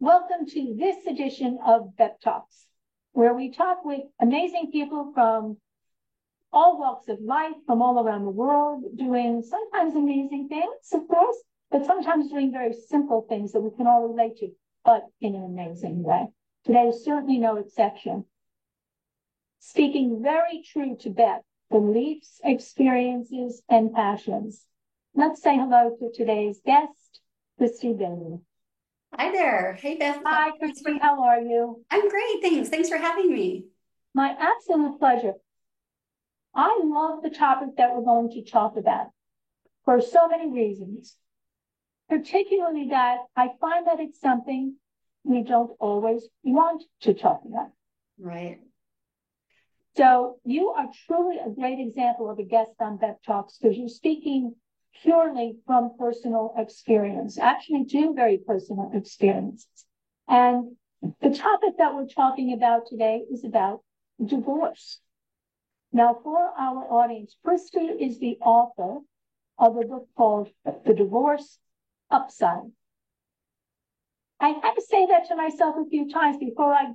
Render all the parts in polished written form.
Welcome to this edition of Beth Talks, where we talk with amazing people from all walks of life, from all around the world, doing sometimes amazing things, of course, but sometimes doing very simple things that we can all relate to, but in an amazing way. Today is certainly no exception. Speaking very true to Beth, beliefs, experiences, and passions. Let's say hello to today's guest, Christy Bailey. Hi there. Hey, Beth. Hi, Christy. How are you? I'm great. Thanks. Thanks for having me. My absolute pleasure. I love the topic that we're going to talk about for so many reasons, particularly that I find that it's something we don't always want to talk about. Right. So you are truly a great example of a guest on Beth Talks because you're speaking purely from personal experience, actually two very personal experiences. And the topic that we're talking about today is about divorce. Now, for our audience, Christy is the author of a book called The Divorce Upside. I had to say that to myself a few times before I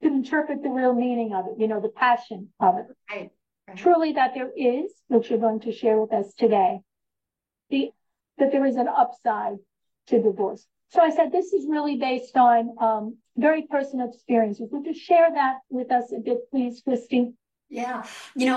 could interpret the real meaning of it, the passion of it. Right. Truly that there is, which you're going to share with us today, that there is an upside to divorce. So I said, this is really based on very personal experiences. Would you share that with us a bit, please, Christy? Yeah.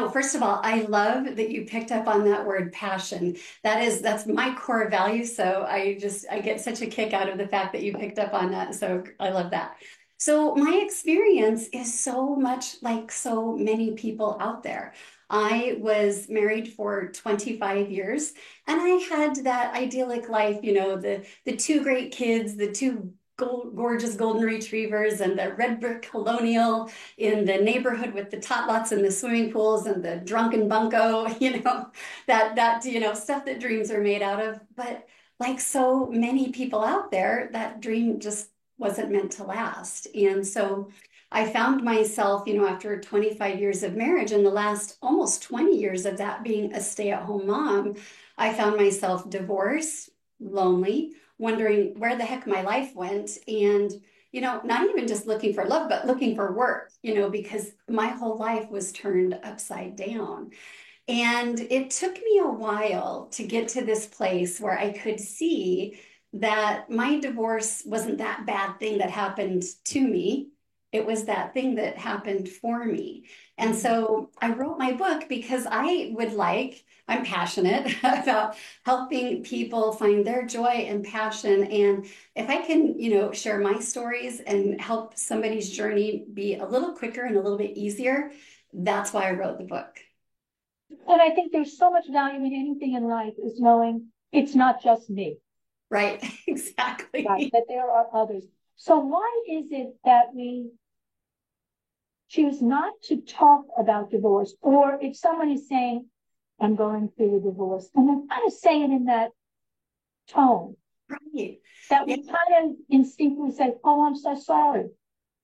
First of all, I love that you picked up on that word passion. That's my core value. So I get such a kick out of the fact that you picked up on that. So I love that. So my experience is so much like so many people out there. I was married for 25 years and I had that idyllic life, the two great kids, the two gorgeous golden retrievers and the red brick colonial in the neighborhood with the tot lots and the swimming pools and the drunken bunco, that stuff that dreams are made out of. But like so many people out there, that dream just wasn't meant to last. And so I found myself, after 25 years of marriage and the last almost 20 years of that being a stay-at-home mom, I found myself divorced, lonely, wondering where the heck my life went. And not even just looking for love, but looking for work, because my whole life was turned upside down. And it took me a while to get to this place where I could see that my divorce wasn't that bad thing that happened to me. It was that thing that happened for me. And so I wrote my book because I'm passionate about helping people find their joy and passion. And if I can, share my stories and help somebody's journey be a little quicker and a little bit easier, that's why I wrote the book. And I think there's so much value in anything in life is knowing it's not just me. Right, exactly. Right, that there are others. So why is it that we choose not to talk about divorce? Or if someone is saying, I'm going through a divorce, and then kind of say it in that tone, Right. that Yeah. we kind of instinctively say, oh, I'm so sorry.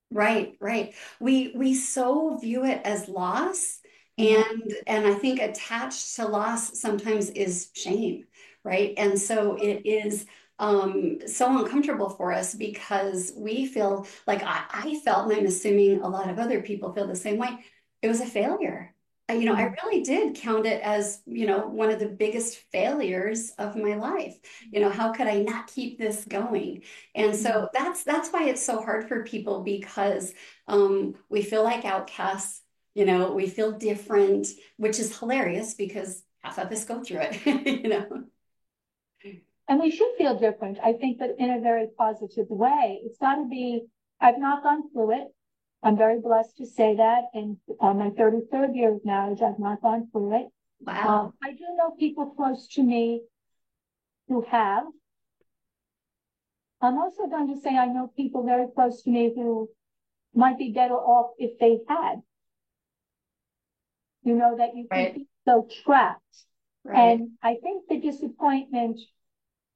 Right, right. We so view it as loss, Mhm. and I think attached to loss sometimes is shame, right? And so it is so uncomfortable for us because we feel like I felt, and I'm assuming a lot of other people feel the same way. It was a failure. I Mhm. really did count it as, one of the biggest failures of my life. How could I not keep this going? And Mhm. so that's why it's so hard for people because we feel like outcasts, we feel different, which is hilarious because half of us go through it. And we should feel different, I think, but in a very positive way. It's got to be, I've not gone through it. I'm very blessed to say that. In my 33rd year of marriage, I've not gone through it. Wow. I do know people close to me who have. I'm also going to say I know people very close to me who might be better off if they had. That you can Right, feel so trapped. right. And I think the disappointment,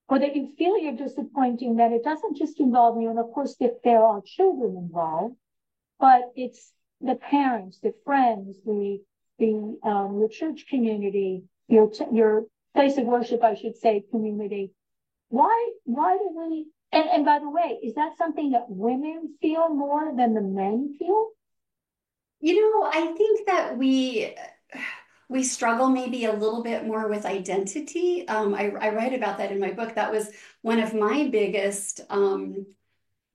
or that you feel you're disappointing, that it doesn't just involve you. And of course, if there are children involved, but it's the parents, the friends, the church community, your place of worship, I should say, community. Why do we And by the way, is that something that women feel more than the men feel? I think that we struggle maybe a little bit more with identity. I write about that in my book. That was one of my biggest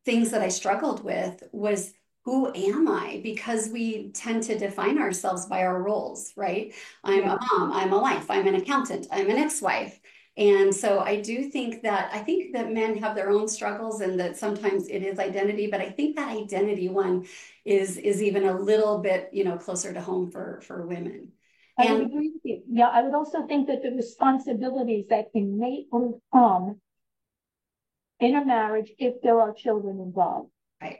things that I struggled with was who am I? Because we tend to define ourselves by our roles, right? I'm Yeah. a mom, I'm a wife, I'm an accountant, I'm an ex-wife. And so I think that men have their own struggles and that sometimes it is identity, but I think that identity one is even a little bit, closer to home for women. I would And agree with you. Yeah, I would also think that the responsibilities that innately come in a marriage, if there are children involved, right,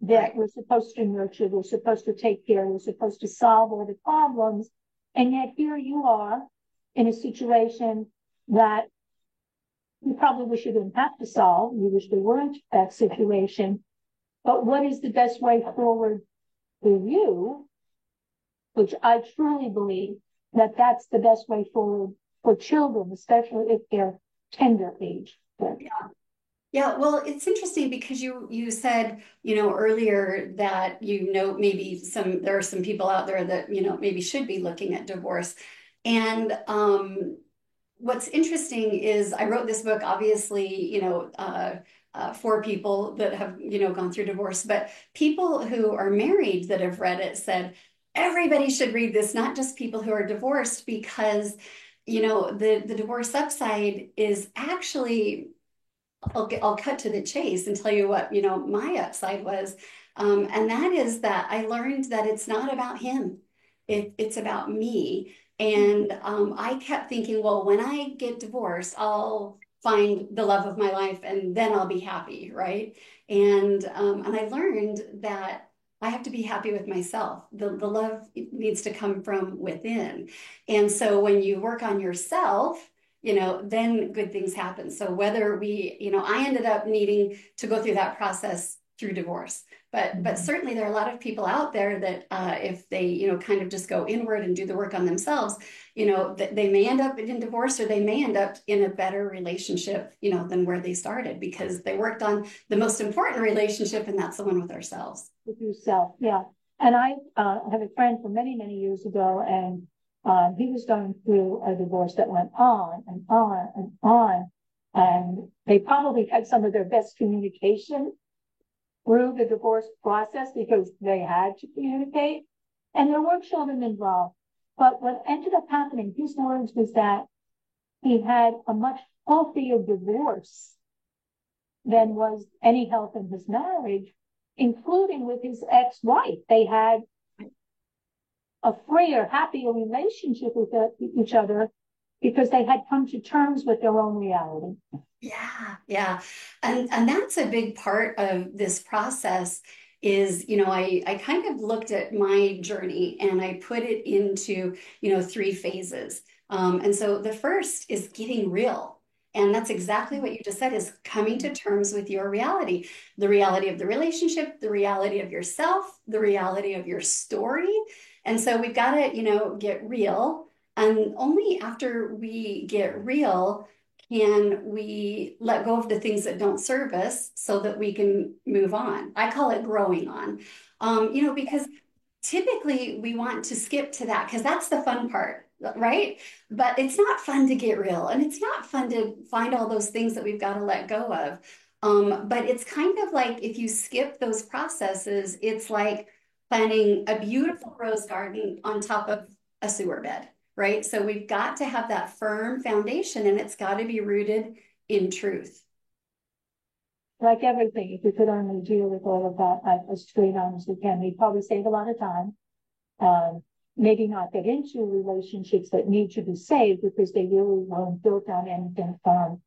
right. that we're supposed to nurture, we're supposed to take care, we're supposed to solve all the problems. And yet here you are in a situation that you probably wish you didn't have to solve. You wish there weren't that situation. But what is the best way forward for you? Which I truly believe that that's the best way forward for children, especially if they're tender age. Yeah. Yeah, well, it's interesting because you said, earlier that maybe there are some people out there that, maybe should be looking at divorce. And what's interesting is I wrote this book, obviously, for people that have, gone through divorce, but people who are married that have read it said everybody should read this, not just people who are divorced, because the divorce upside is actually I'll cut to the chase and tell you what, my upside was. And that is that I learned that it's not about him. It's about me. And I kept thinking, well, when I get divorced, I'll find the love of my life and then I'll be happy, right? And I learned that I have to be happy with myself. The love needs to come from within. And so when you work on yourself, then good things happen. So whether I ended up needing to go through that process through divorce, but certainly there are a lot of people out there that if they, kind of just go inward and do the work on themselves, they may end up in divorce or they may end up in a better relationship, than where they started because they worked on the most important relationship, and that's the one with ourselves. With yourself, yeah. And I have a friend from many, many years ago, and he was going through a divorce that went on and on and on. And they probably had some of their best communication through the divorce process because they had to communicate. And there were children involved. But what ended up happening, his words was that he had a much healthier divorce than was any health in his marriage, including with his ex-wife. They had a freer, happier relationship with each other because they had come to terms with their own reality. Yeah, yeah. And that's a big part of this process is, I kind of looked at my journey and I put it into, three phases. And so the first is getting real. And that's exactly what you just said is coming to terms with your reality, the reality of the relationship, the reality of yourself, the reality of your story. And so we've got to, get real. And only after we get real can we let go of the things that don't serve us so that we can move on. I call it growing on. Because typically we want to skip to that because that's the fun part, right? But it's not fun to get real and it's not fun to find all those things that we've got to let go of. But it's kind of like if you skip those processes, it's like planting a beautiful rose garden on top of a sewer bed, right? So we've got to have that firm foundation and it's got to be rooted in truth. Like everything, if we could only deal with all of that as straight on as we can, we'd probably save a lot of time. Maybe not get into relationships that need to be saved because they really weren't built on anything firm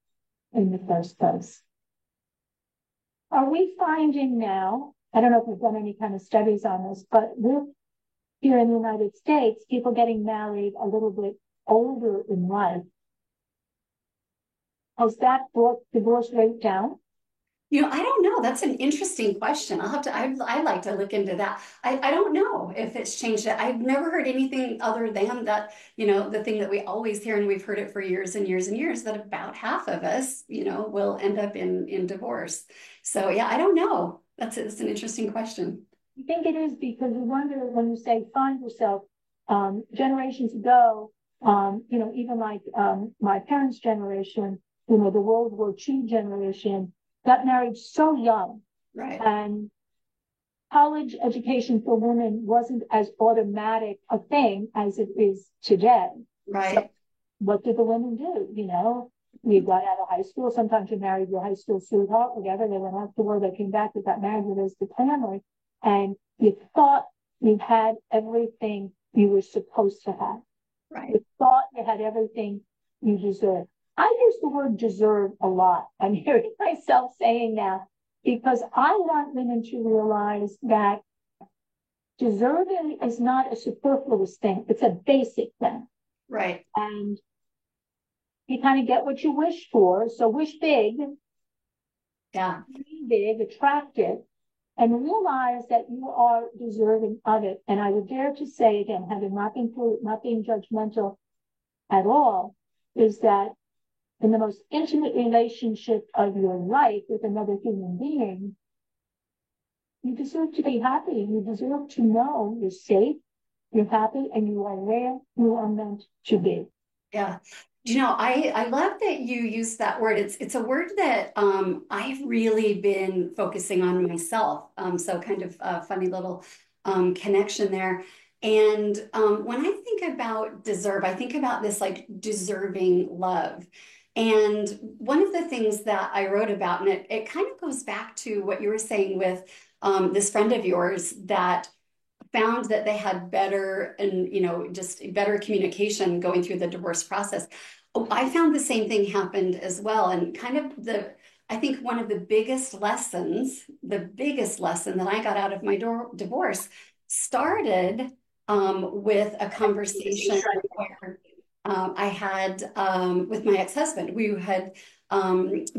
in the first place. Are we finding now, I don't know if we've done any kind of studies on this, but we're here in the United States, people getting married a little bit older in life. Has that brought divorce rate down? I don't know. That's an interesting question. I'd like to look into that. I don't know if it's changed it. I've never heard anything other than that, the thing that we always hear, and we've heard it for years and years and years, that about half of us, will end up in divorce. So yeah, I don't know. It's an interesting question. I think it is because you wonder when you say find yourself, generations ago, even like my parents' generation, the World War II generation got married so young, Right. and college education for women wasn't as automatic a thing as it is today. So Right. what did the women do? You got out of high school. Sometimes you married your high school sweetheart, whatever. They went off to war, they came back, they got married with us to family. And you thought you had everything you were supposed to have. Right. You thought you had everything you deserved. I use the word deserve a lot. I'm hearing myself saying that because I want women to realize that deserving is not a superfluous thing. It's a basic thing. Right. And you kind of get what you wish for. So wish big, Yeah. dream big, attract it, and realize that you are deserving of it. And I would dare to say again, having not being judgmental at all, is that in the most intimate relationship of your life with another human being, you deserve to be happy. You deserve to know you're safe, you're happy, and you are where you are meant to be. Yeah. I love that you use that word. It's a word that I've really been focusing on myself. So kind of a funny little connection there. And when I think about deserve, I think about this like deserving love. And one of the things that I wrote about, and it kind of goes back to what you were saying with this friend of yours that found that they had better and just better communication going through the divorce process. I found the same thing happened as well, and kind of I think one of the biggest lessons, the biggest lesson that I got out of my divorce started with a conversation where I had with my ex-husband. We had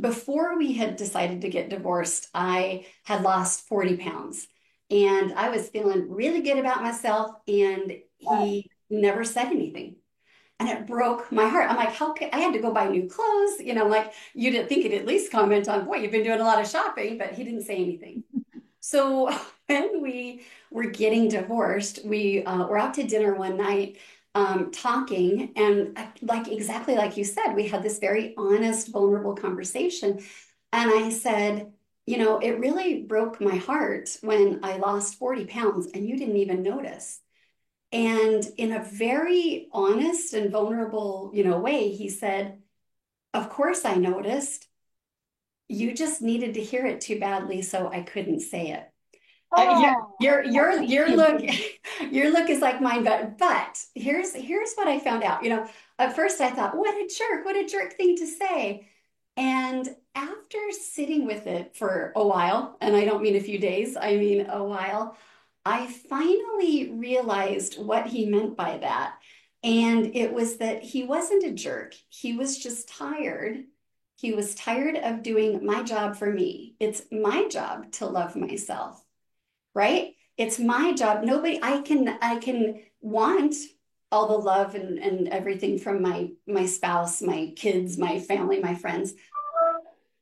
before we had decided to get divorced, I had lost 40 pounds. And I was feeling really good about myself, and he never said anything. And it broke my heart. I'm like, how could I had to go buy new clothes? Like you didn't think he'd at least comment on, boy, you've been doing a lot of shopping, but he didn't say anything. So when we were getting divorced, we were out to dinner one night talking, and like exactly like you said, we had this very honest, vulnerable conversation. And I said, it really broke my heart when I lost 40 pounds and you didn't even notice. And in a very honest and vulnerable, way, he said, of course I noticed. You just needed to hear it too badly, so I couldn't say it. Oh, Your look your look is like mine, but here's what I found out. At first I thought, what a jerk thing to say. And after sitting with it for a while, and I don't mean a few days, I mean a while, I finally realized what he meant by that. And it was that he wasn't a jerk. He was just tired. He was tired of doing my job for me. It's my job to love myself, right? It's my job. I can want all the love and everything from my spouse, my kids, my family, my friends,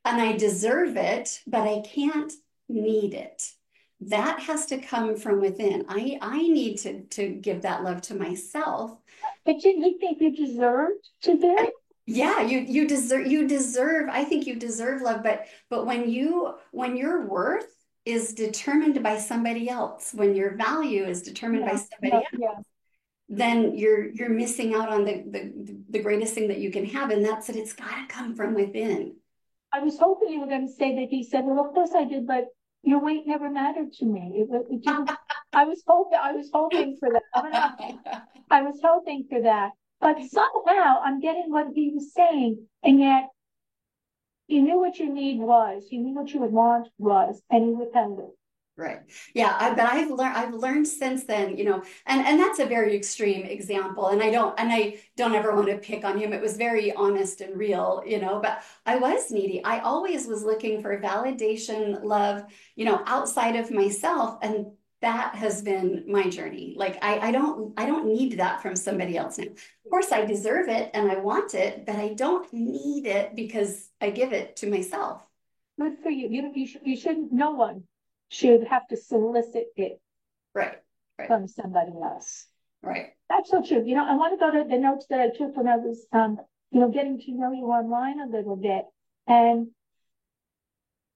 and I deserve it, but I can't need it. That has to come from within. I need to give that love to myself. but didn't you think you deserved to be? Yeah, you deserve, I think you deserve love, but when your worth is determined by somebody else, when your value is determined by Yeah, somebody else, yeah. then you're missing out on the greatest thing that you can have, and that's that it's got to come from within. I was hoping you were going to say that he said, well, of course I did, but your weight never mattered to me. It didn't. I was hoping for that. I was hoping for that. But somehow I'm getting what he was saying. And yet he knew what your need was. He knew what your want was, and he withheld it. Right. Yeah, but I've learned since then, and that's a very extreme example. And I don't ever want to pick on him. It was very honest and real, but I was needy. I always was looking for validation, love, outside of myself. And that has been my journey. Like I don't need that from somebody else now. Of course, I deserve it and I want it, but I don't need it because I give it to myself. Good for you. You shouldn't, no one should have to solicit it Right. Right. from somebody else. Right. That's so true. I want to go to the notes that I took when I was, getting to know you online a little bit. And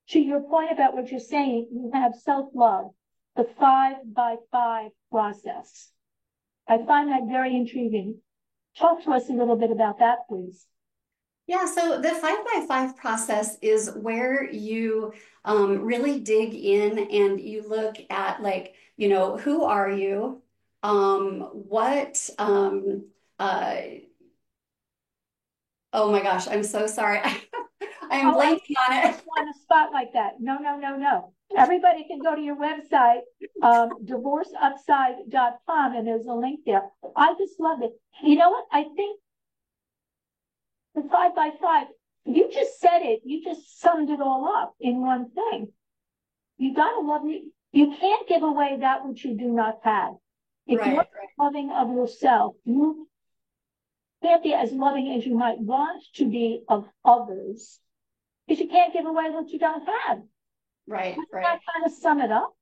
to your point about what you're saying, you have self-love, the 5 by 5 process. I find that very intriguing. Talk to us a little bit about that, please. Yeah, so the 5 by 5 process is where you really dig in and you look at, like, who are you? What uh oh my gosh, I'm so sorry. I am Oh, I blanking on it. just want a spot like that. No, no, no, no. Everybody can go to your website, divorceupside.com, and there's a link there. I just love it. You know what? I think the 5 by 5, you just said it. You just summed it all up in one thing. You gotta love it. You can't give away that which you do not have. If you're Right, right. loving of yourself, you can't be as loving as you might want to be of others, because you can't give away what you don't have. Right, Doesn't right. that kind of sum it up?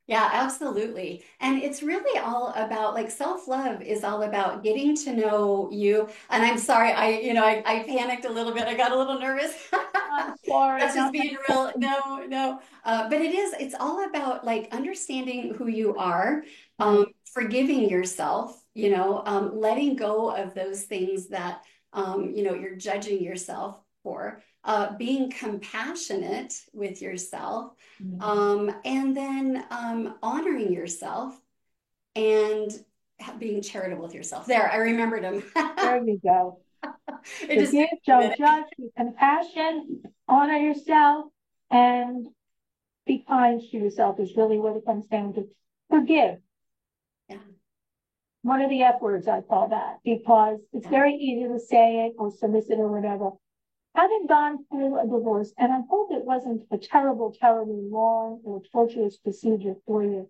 Yeah, absolutely. And it's really all about, like, self-love is all about getting to know you. And I'm sorry, I panicked a little bit. I got a little nervous. I'm sorry. That's No, just being real. No, no. But it's all about, like, understanding who you are, right. forgiving yourself, letting go of those things that, you're judging yourself for, being compassionate with yourself, and then honoring yourself and being charitable with yourself. There, I remembered them. There you go. It just Forgive, took me a don't minute. judge, be compassion, honor yourself, and be kind to yourself is really what it comes down to. Forgive. Yeah, One of the F words, I call that, because it's yeah, very easy to say it or solicit or whatever. Having gone through a divorce, and I hope it wasn't a terrible, terribly long or torturous procedure for you,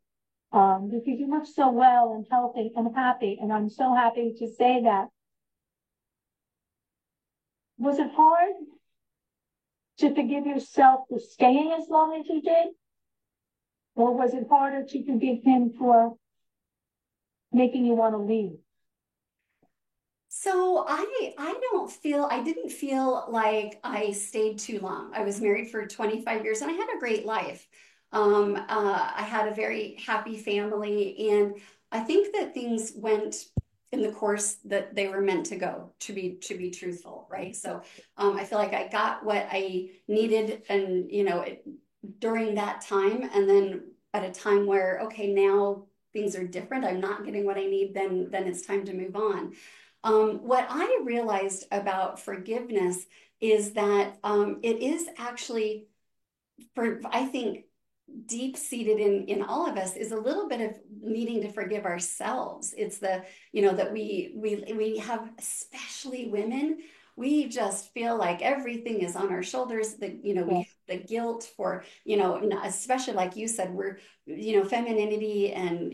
because you look so well and healthy and happy, and I'm so happy to say that. Was it hard to forgive yourself for staying as long as you did? Or was it harder to forgive him for making you want to leave? So I didn't feel like I stayed too long. I was married for 25 years and I had a great life. I had a very happy family, and I think that things went in the course that they were meant to go, to be truthful, right? So I feel like I got what I needed, and during that time, and then at a time where, okay, now things are different. I'm not getting what I need, then it's time to move on. What I realized about forgiveness is that it is actually, I think, deep seated in all of us is a little bit of needing to forgive ourselves. It's that we have, especially women, we just feel like everything is on our shoulders. That we have Yes. the guilt for, especially like you said, we're, femininity and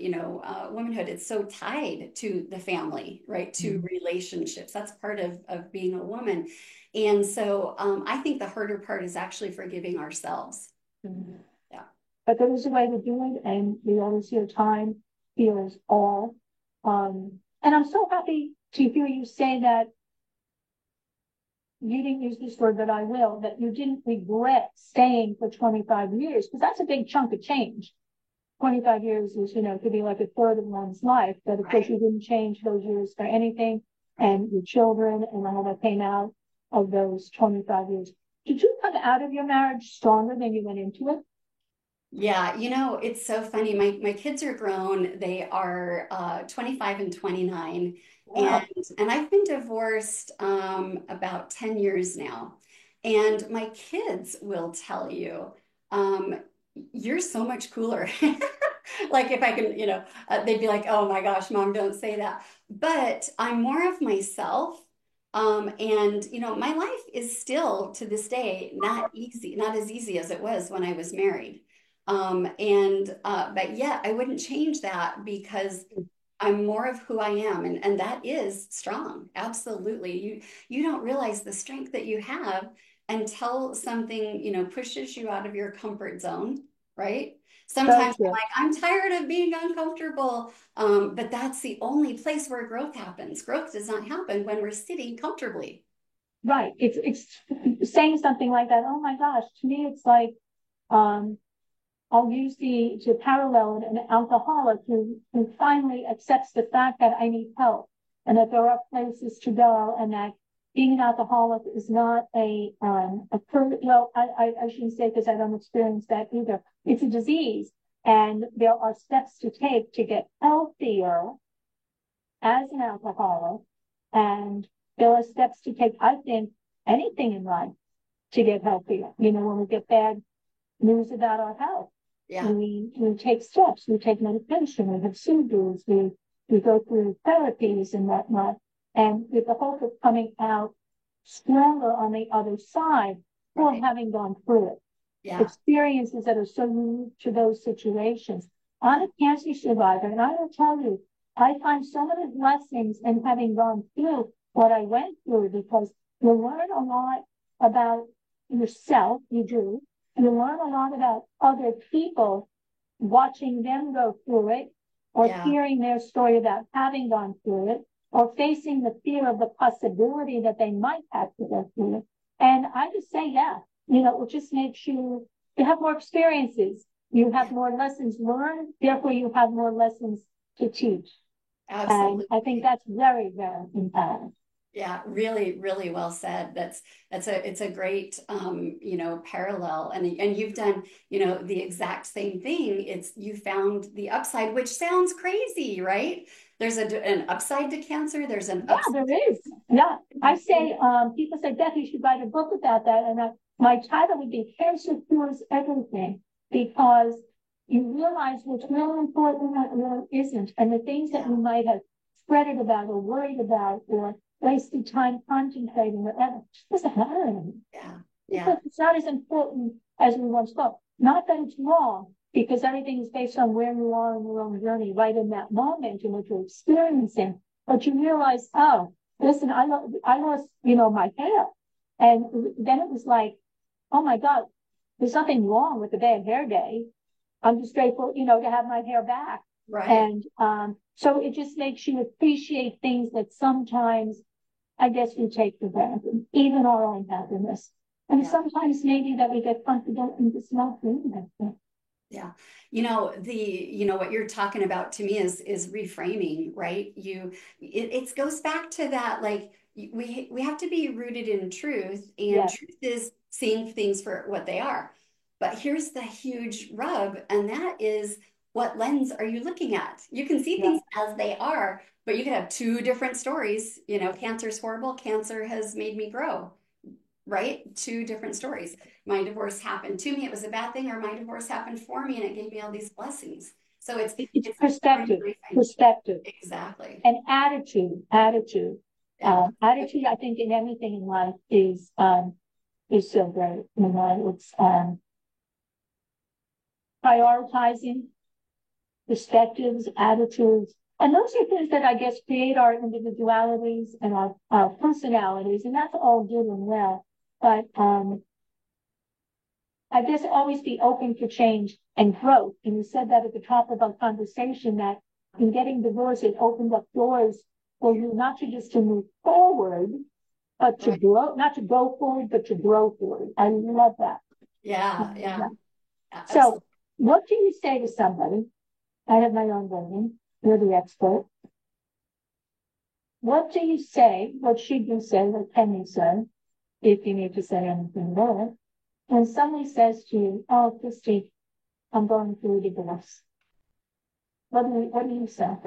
womanhood. It's so tied to the family, right? To Mhm. relationships. That's part of being a woman. And so I think the harder part is actually forgiving ourselves. Mhm. Yeah. But there is a way to do it, and we always hear time heals all. And I'm so happy to hear you say that you didn't use this word, but I will, that you didn't regret staying for 25 years, because that's a big chunk of change. 25 years is, could be like a third of one's life, but of course Right. you didn't change those years for anything, Right. and your children and all that came out of those 25 years. Did you come out of your marriage stronger than you went into it? Yeah, it's so funny. My kids are grown. They are 25 and 29. And Wow. and I've been divorced about 10 years now. And my kids will tell you, um, you're so much cooler. Like if I can, they'd be like, oh my gosh, mom, don't say that. But I'm more of myself. And my life is still to this day not easy, not as easy as it was when I was married. But yeah, I wouldn't change that because I'm more of who I am, and that is strong. Absolutely. You don't realize the strength that you have until something, pushes you out of your comfort zone, right? So Sometimes I'm true. like, I'm tired of being uncomfortable. But that's the only place where growth happens. Growth does not happen when we're sitting comfortably. Right. It's saying something like that. Oh my gosh. To me, it's like, um, I'll use to parallel it, an alcoholic who finally accepts the fact that I need help and that there are places to go and that being an alcoholic is not well, I shouldn't say because I don't experience that either. It's a disease and there are steps to take to get healthier as an alcoholic. And there are steps to take, I think, anything in life to get healthier. When we get bad news about our health, Yeah. we take steps, we take medication, we have surgeries, we go through therapies and whatnot, and with the hope of coming out stronger on the other side for Right. having gone through it. Yeah. Experiences that are so unique to those situations. I'm a cancer survivor, and I will tell you, I find so many blessings in having gone through what I went through because you learn a lot about yourself, you do. You learn a lot about other people, watching them go through it, or Yeah. hearing their story about having gone through it, or facing the fear of the possibility that they might have to go through it. And I just say, yeah, it just makes you have more experiences, you have Yeah. more lessons learned, therefore you have more lessons to teach. And I think Absolutely. that's very, very important. Yeah, really, really well said. It's a great parallel. And you've done, the exact same thing. It's you found the upside, which sounds crazy, right? There's an upside to cancer, there's an Yeah, upside. there is. Yeah. I say, people say, Beth, you should write a book about that. And my title would be Cancer Cures Everything, because you realize what's really important and what really isn't. And the things that Yeah, you might have fretted about or worried about or wasted time contemplating, whatever, just doesn't matter anymore. yeah, yeah, Because it's not as important as we once thought. Not that it's wrong, because everything is based on where you are in your own journey, right in that moment in what you're experiencing. But you realize, oh, listen, I lost, my hair. And then it was like, oh my God, there's nothing wrong with the bad hair day. I'm just grateful, to have my hair back. right. And so it just makes you appreciate things that sometimes I guess we take for granted, even our own happiness. And Yeah. sometimes maybe that we get confident in just not doing that thing. Yeah. What you're talking about to me is reframing, right? It goes back to that, like we have to be rooted in truth, and Yeah, truth is seeing things for what they are. But here's the huge rub, and that is what lens are you looking at? You can see yeah, things as they are, but you could have two different stories. Cancer's horrible, cancer has made me grow, right? Two different stories. My divorce happened to me, it was a bad thing, or my divorce happened for me and it gave me all these blessings. So it's it's perspective, reframing. perspective, Exactly. and attitude. Yeah. Attitude, I think, in anything in life is so great. It's prioritizing perspectives, attitudes. And those are things that I guess create our individualities and our personalities, and that's all good and well. But I guess always be open to change and growth. And you said that at the top of our conversation that in getting divorced, it opened up doors for you not to just to move forward, but to Right. grow, not to go forward, but to grow forward. I love that. I Yeah. love Yeah. that. So Absolutely. what do you say to somebody? I have my own version. You're the expert. What do you say? What should you say? What can you say? If you need to say anything more. When somebody says to you, oh, Christy, I'm going through a divorce. What do you say?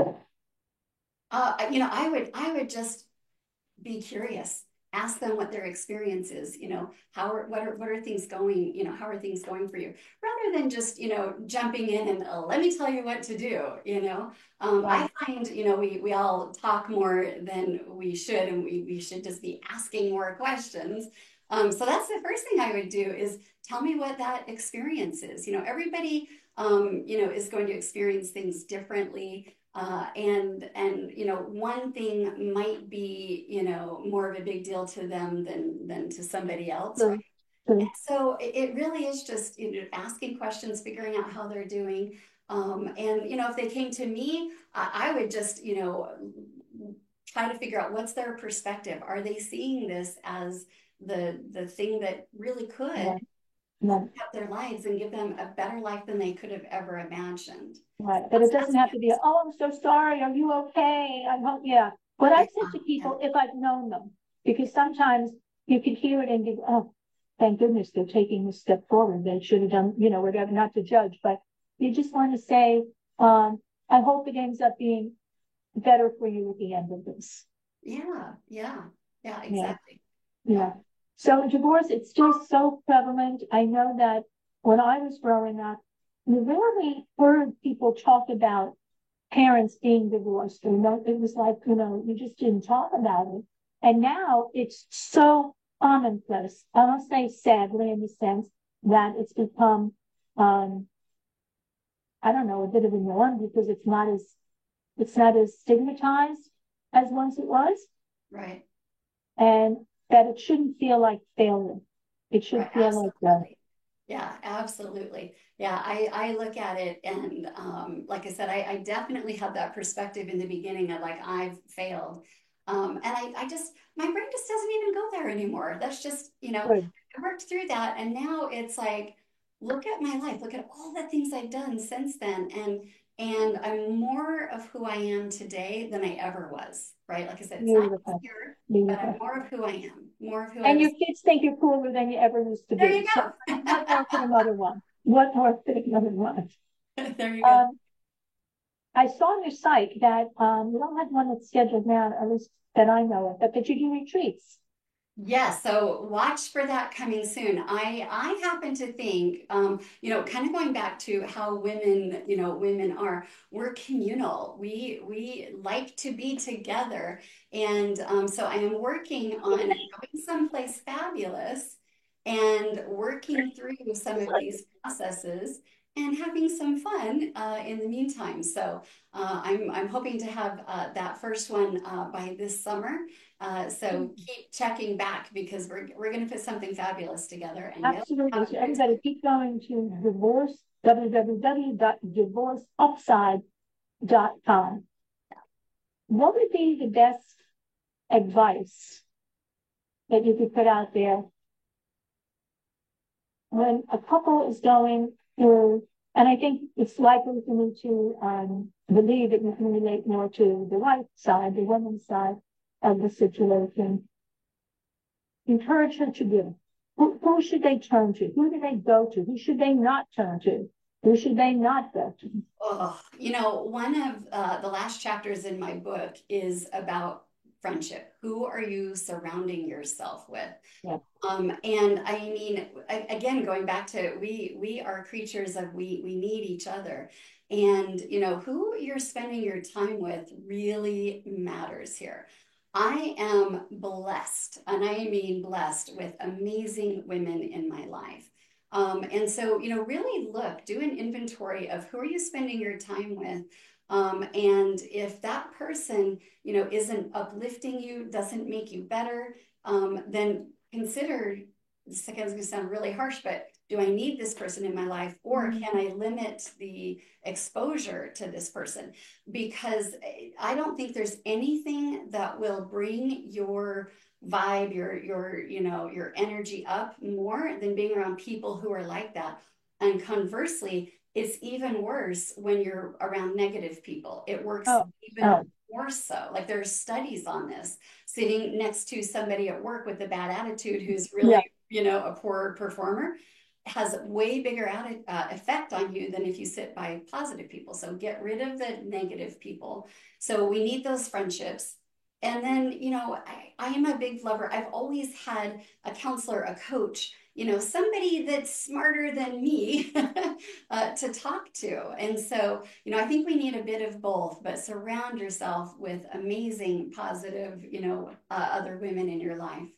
I would just be curious. ask them what their experience is, what are things going, how are things going for you, rather than just, jumping in and let me tell you what to do. I Right. find, we all talk more than we should, and we should just be asking more questions. So that's the first thing I would do is tell me what that experience is. Everybody, is going to experience things differently. And one thing might be more of a big deal to them than to somebody else, right? True. True. So it really is just asking questions, figuring out how they're doing. And if they came to me, I would just try to figure out what's their perspective. Are they seeing this as the thing that really could Yeah. Yeah. help their lives and give them a better life than they could have ever imagined? Right. But it doesn't have to be, oh, I'm so sorry. Are you okay? I hope, yeah. What Yeah, I've said to yeah, people, if I've known them, because sometimes you can hear it and go, oh, thank goodness they're taking this step forward. They should have done, whatever, not to judge, but you just want to say, I hope it ends up being better for you at the end of this. yeah, yeah, yeah, Yeah. exactly. Yeah. Yeah. So divorce, it's still so prevalent. I know that when I was growing up, you rarely heard people talk about parents being divorced. It was like, you just didn't talk about it. And now it's so commonplace. I don't say sadly in the sense that it's become, um, I don't know, a bit of a norm because it's not as stigmatized as once it was, Right. and that it shouldn't feel like failure. It should Right. feel like Absolutely. Yeah, absolutely. Yeah, I look at it, and like I said, I definitely had that perspective in the beginning of like I've failed. And I just my brain just doesn't even go there anymore. That's just, good. I worked through that, and now it's like, look at my life, look at all the things I've done since then, and I'm more of who I am today than I ever was, right? Like I said, it's not Beautiful. easier, but I'm Beautiful. more of who I am, more of who I And was. your kids think you're cooler than you ever used to There be. you So go. what more could a mother want? What more could a mother want? There you go. Um, I saw on your site that you don't have one that's scheduled now, at least that I know of, but that you do retreats. Yes, so watch for that coming soon. I happen to think, kind of going back to how women are, we're communal. We like to be together, and so I am working on going someplace fabulous and working through some of these processes and having some fun in the meantime. So I'm hoping to have that first one by this summer. So keep checking back because we're going to put something fabulous together, and you'll have Absolutely. a So good everybody time. keep going to www.divorceupside.com. What would be the best advice that you could put out there when a couple is going through, and I think it's likely for me to believe that you can relate more to the wife side, the woman's side of the situation. Encourage her to give. Who should they turn to? Who do they go to? Who should they not turn to? Who should they not go to? Oh, one of the last chapters in my book is about friendship. Who are you surrounding yourself with? Yeah. And I mean, again, going back to we are creatures of we need each other. And who you're spending your time with really matters here. I am blessed, and I mean blessed with amazing women in my life. And so, really look, do an inventory of who are you spending your time with. And if that person, isn't uplifting you, doesn't make you better, then consider, this is going to sound really harsh, but do I need this person in my life, or Mm. can I limit the exposure to this person? Because I don't think there's anything that will bring your vibe, your energy up more than being around people who are like that. And conversely, it's even worse when you're around negative people. It works Oh, even oh, more so. Like there's studies on this. Sitting next to somebody at work with a bad attitude who's yeah. really, a poor performer has way bigger effect on you than if you sit by positive people. So get rid of the negative people. So we need those friendships. And then, I am a big lover. I've always had a counselor, a coach, somebody that's smarter than me to talk to. And so, I think we need a bit of both, but surround yourself with amazing, positive, other women in your life.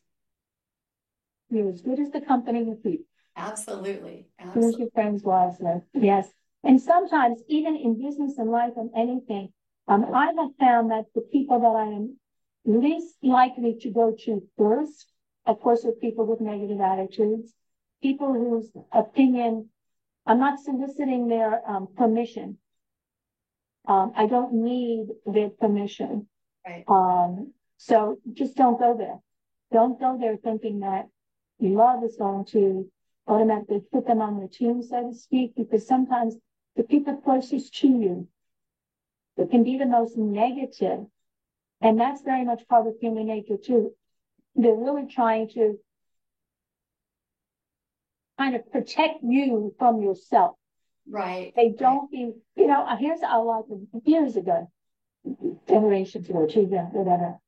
You're as good as the company you keep. Absolutely. Who's your friends' wives live? Yes. And sometimes, even in business and life and anything, I have found that the people that I am least likely to go to first, of course, are people with negative attitudes, people whose opinion, I'm not soliciting their permission. I don't need their permission. Right. So just don't go there. Don't go there thinking that love is going to automatically put them on the team, so to speak, because sometimes the people closest to you that can be the most negative, and that's very much part of human nature too. They're really trying to kind of protect you from yourself. Right. They don't be, here's a lot of years ago, generations ago, whatever.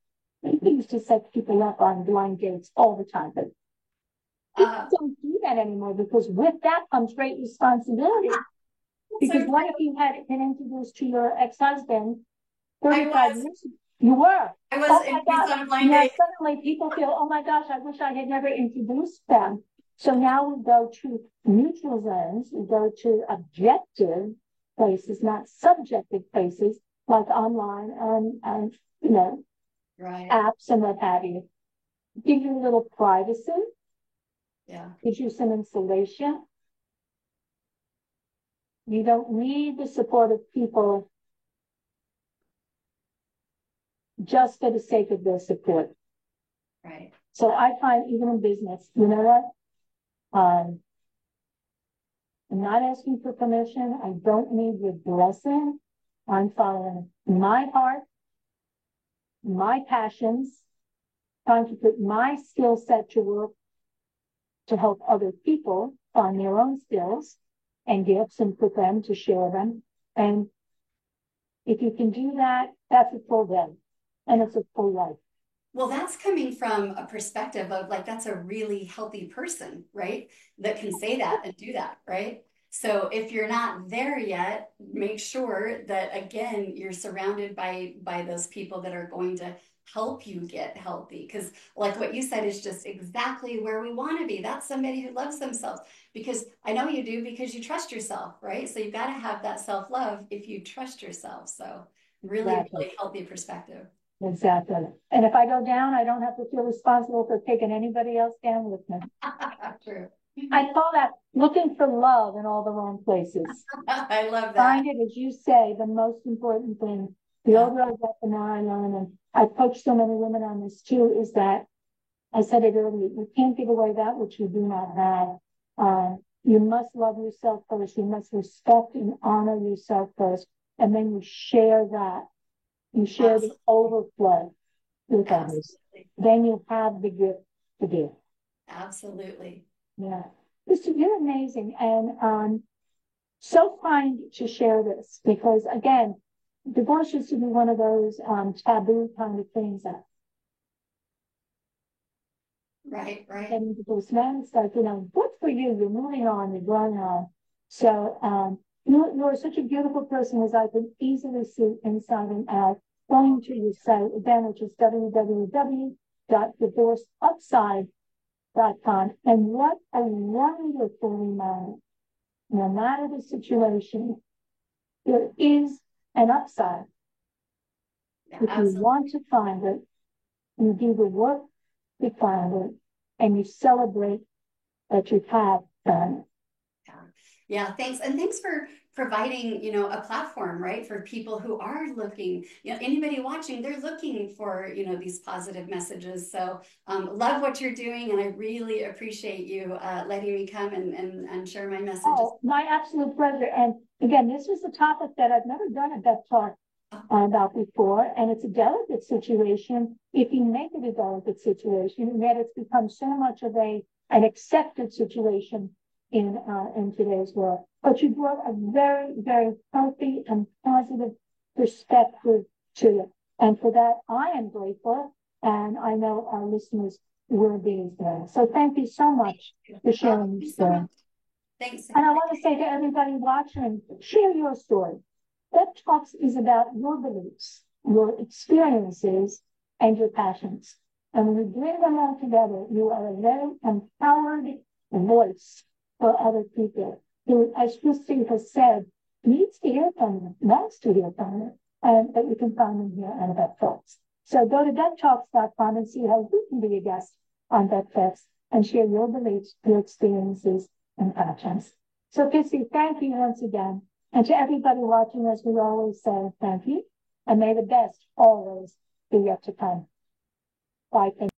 They used to set people up on blind dates all the time, but people don't do that anymore because with that comes great responsibility. Because what if you had been introduced to your ex-husband 35 years ago? You were. I was Oh my gosh. on a blind Now date. suddenly people feel, oh my gosh, I wish I had never introduced them. So now we go to neutral zones, we go to objective places, not subjective places, like online and Right. apps and what have you. Give you a little privacy. Yeah. Gives you some insulation. You don't need the support of people just for the sake of their support. Right. So I find even in business, you know what? I'm not asking for permission. I don't need your blessing. I'm following my heart, my passions, trying to put my skill set to work to help other people find their own skills and gifts and for them to share them. And if you can do that, that's a full day and it's a full life. Well, that's coming from a perspective of like, that's a really healthy person, right? That can say that and do that, right? So if you're not there yet, make sure that again, you're surrounded by those people that are going to help you get healthy. Because like what you said is just exactly where we want to be. That's somebody who loves themselves. Because I know you do because you trust yourself, right? So you've got to have that self-love if you trust yourself. So really, Exactly. really healthy perspective. Exactly. And if I go down, I don't have to feel responsible for taking anybody else down with me. True. I call that looking for love in all the wrong places. I love that. Find it, as you say, the most important thing. The older I get, the more I learn. And I've coached so many women on this too, is that I said it earlier, you can't give away that which you do not have. You must love yourself first. You must respect and honor yourself first. And then you share that. You share the overflow with others. Then you have the gift to give. Absolutely. Yeah. Listen, you're amazing. And so kind to share this because again, divorce used to be one of those taboo kind of things that right. getting divorced now it's like, good for you, you're moving on, you're going on. So you're such a beautiful person as I can easily see inside and out. Going to your site again, which is www.divorceupside.com. And what a wonderful reminder. No matter the situation, there is an upside. Yeah, if absolutely. you want to find it, you do the work to find it, and you celebrate that you have done it. Yeah, thanks. And thanks for providing, a platform, right, for people who are looking, anybody watching, they're looking for, these positive messages. So love what you're doing. And I really appreciate you letting me come and share my messages. Oh, my absolute pleasure. And again, this was a topic that I've never done a Beth Talk about before. And it's a delicate situation. If you make it a delicate situation, and yet it's become so much of an accepted situation in today's world. But you brought a very, very healthy and positive perspective to it. And for that, I am grateful, and I know our listeners will be as well. So thank you so much for sharing your story. Thanks. And I want to say to everybody watching, share your story. Bev Talks is about your beliefs, your experiences, and your passions. And when you bring them all together, you are a very empowered voice for other people who, as Christine has said, needs to hear from you, wants to hear from you, and that you can find them here on Bev Talks. So go to BevTalks.com and see how you can be a guest on Bev Talks and share your beliefs, your experiences, and passions. So, Christy, thank you once again. And to everybody watching, as we always say, thank you. And may the best always be yet to come. Bye. Thank you.